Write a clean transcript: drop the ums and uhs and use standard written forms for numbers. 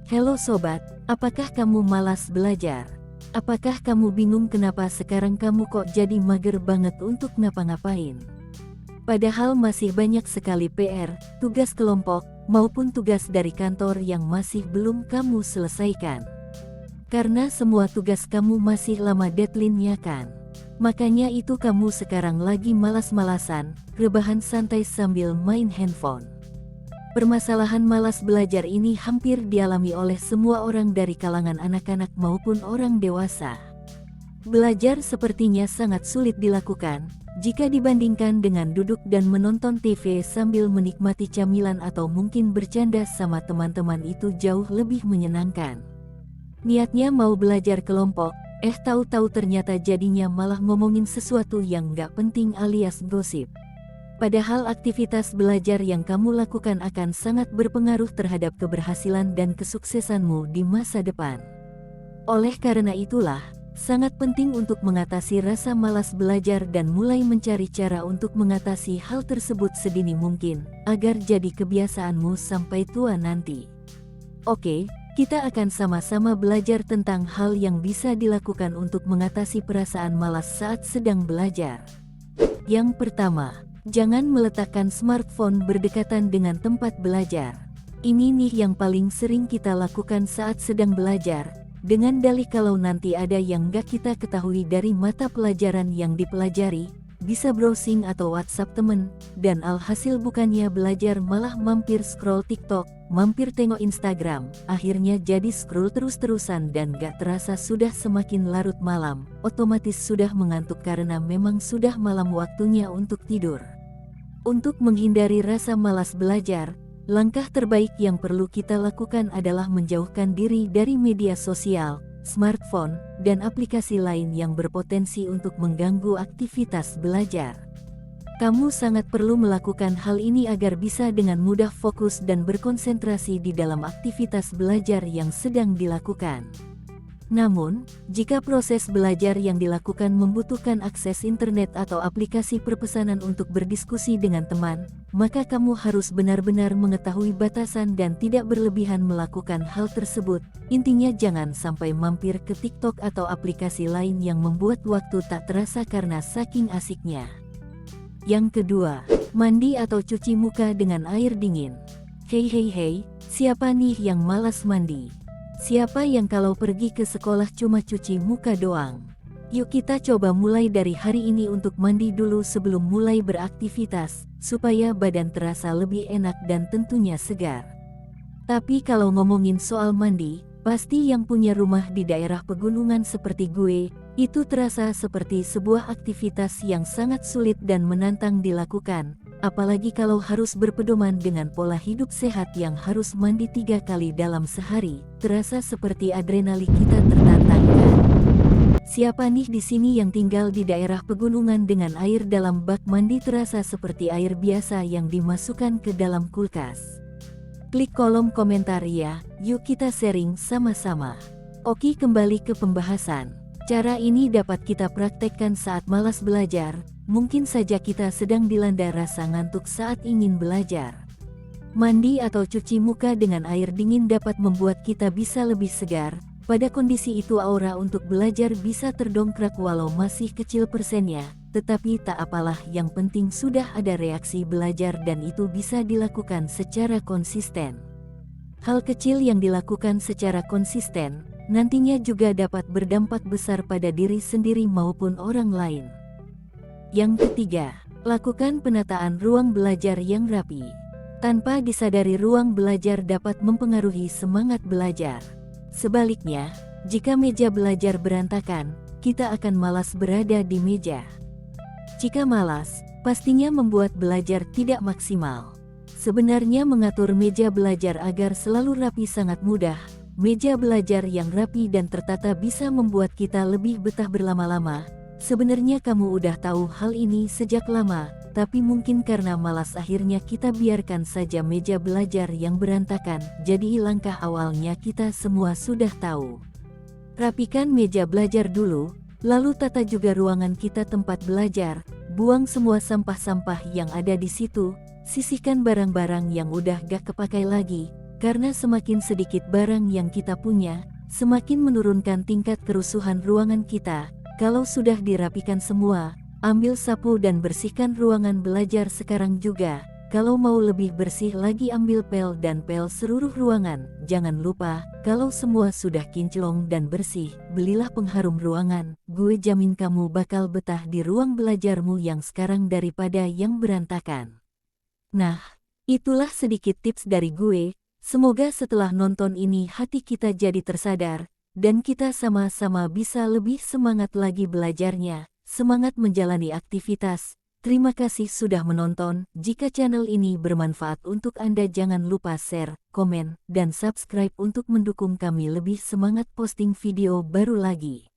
Halo sobat, apakah kamu malas belajar? Apakah kamu bingung kenapa sekarang kamu kok jadi mager banget untuk ngapa-ngapain? Padahal masih banyak sekali PR, tugas kelompok, maupun tugas dari kantor yang masih belum kamu selesaikan. Karena semua tugas kamu masih lama deadline-nya kan? Makanya itu kamu sekarang lagi malas-malasan, rebahan santai sambil main handphone. Permasalahan malas belajar ini hampir dialami oleh semua orang dari kalangan anak-anak maupun orang dewasa. Belajar sepertinya sangat sulit dilakukan, jika dibandingkan dengan duduk dan menonton TV sambil menikmati camilan atau mungkin bercanda sama teman-teman itu jauh lebih menyenangkan. Niatnya mau belajar kelompok, tahu-tahu ternyata jadinya malah ngomongin sesuatu yang gak penting alias gosip. Padahal aktivitas belajar yang kamu lakukan akan sangat berpengaruh terhadap keberhasilan dan kesuksesanmu di masa depan. Oleh karena itulah, sangat penting untuk mengatasi rasa malas belajar dan mulai mencari cara untuk mengatasi hal tersebut sedini mungkin, agar jadi kebiasaanmu sampai tua nanti. Oke, kita akan sama-sama belajar tentang hal yang bisa dilakukan untuk mengatasi perasaan malas saat sedang belajar. Yang pertama, jangan meletakkan smartphone berdekatan dengan tempat belajar. Ini nih yang paling sering kita lakukan saat sedang belajar, dengan dalih kalau nanti ada yang gak kita ketahui dari mata pelajaran yang dipelajari, bisa browsing atau WhatsApp temen, dan alhasil bukannya belajar malah mampir scroll TikTok, mampir tengok Instagram, akhirnya jadi scroll terus-terusan dan gak terasa sudah semakin larut malam, otomatis sudah mengantuk karena memang sudah malam waktunya untuk tidur. Untuk menghindari rasa malas belajar, langkah terbaik yang perlu kita lakukan adalah menjauhkan diri dari media sosial, smartphone, dan aplikasi lain yang berpotensi untuk mengganggu aktivitas belajar. Kamu sangat perlu melakukan hal ini agar bisa dengan mudah fokus dan berkonsentrasi di dalam aktivitas belajar yang sedang dilakukan. Namun, jika proses belajar yang dilakukan membutuhkan akses internet atau aplikasi perpesanan untuk berdiskusi dengan teman, maka kamu harus benar-benar mengetahui batasan dan tidak berlebihan melakukan hal tersebut. Intinya jangan sampai mampir ke TikTok atau aplikasi lain yang membuat waktu tak terasa karena saking asiknya. Yang kedua, mandi atau cuci muka dengan air dingin. Hei, siapa nih yang malas mandi? Siapa yang kalau pergi ke sekolah cuma cuci muka doang? Yuk kita coba mulai dari hari ini untuk mandi dulu sebelum mulai beraktivitas, supaya badan terasa lebih enak dan tentunya segar. Tapi kalau ngomongin soal mandi, pasti yang punya rumah di daerah pegunungan seperti gue, itu terasa seperti sebuah aktivitas yang sangat sulit dan menantang dilakukan. Apalagi kalau harus berpedoman dengan pola hidup sehat yang harus mandi 3 kali dalam sehari, terasa seperti adrenalin kita tertantang kan? Siapa nih di sini yang tinggal di daerah pegunungan dengan air dalam bak mandi terasa seperti air biasa yang dimasukkan ke dalam kulkas? Klik kolom komentar ya, yuk kita sharing sama-sama. Oke, kembali ke pembahasan. Cara ini dapat kita praktekkan saat malas belajar. Mungkin saja kita sedang dilanda rasa ngantuk saat ingin belajar. Mandi atau cuci muka dengan air dingin dapat membuat kita bisa lebih segar. Pada kondisi itu aura untuk belajar bisa terdongkrak walau masih kecil persennya, tetapi tak apalah, yang penting sudah ada reaksi belajar dan itu bisa dilakukan secara konsisten. Hal kecil yang dilakukan secara konsisten, nantinya juga dapat berdampak besar pada diri sendiri maupun orang lain. Yang ketiga, lakukan penataan ruang belajar yang rapi. Tanpa disadari ruang belajar dapat mempengaruhi semangat belajar. Sebaliknya, jika meja belajar berantakan, kita akan malas berada di meja. Jika malas, pastinya membuat belajar tidak maksimal. Sebenarnya mengatur meja belajar agar selalu rapi sangat mudah. Meja belajar yang rapi dan tertata bisa membuat kita lebih betah berlama-lama. Sebenarnya kamu udah tahu hal ini sejak lama, tapi mungkin karena malas akhirnya kita biarkan saja meja belajar yang berantakan. Jadi langkah awalnya kita semua sudah tahu. Rapikan meja belajar dulu, lalu tata juga ruangan kita tempat belajar, buang semua sampah-sampah yang ada di situ, sisihkan barang-barang yang udah gak kepakai lagi, Karena semakin sedikit barang yang kita punya, semakin menurunkan tingkat kerusuhan ruangan kita. Kalau sudah dirapikan semua, ambil sapu dan bersihkan ruangan belajar sekarang juga. Kalau mau lebih bersih lagi ambil pel dan pel seluruh ruangan. Jangan lupa, kalau semua sudah kinclong dan bersih, belilah pengharum ruangan. Gue jamin kamu bakal betah di ruang belajarmu yang sekarang daripada yang berantakan. Nah, itulah sedikit tips dari gue. Semoga setelah nonton ini hati kita jadi tersadar, dan kita sama-sama bisa lebih semangat lagi belajarnya, semangat menjalani aktivitas. Terima kasih sudah menonton. Jika channel ini bermanfaat untuk Anda, jangan lupa share, komen, dan subscribe untuk mendukung kami lebih semangat posting video baru lagi.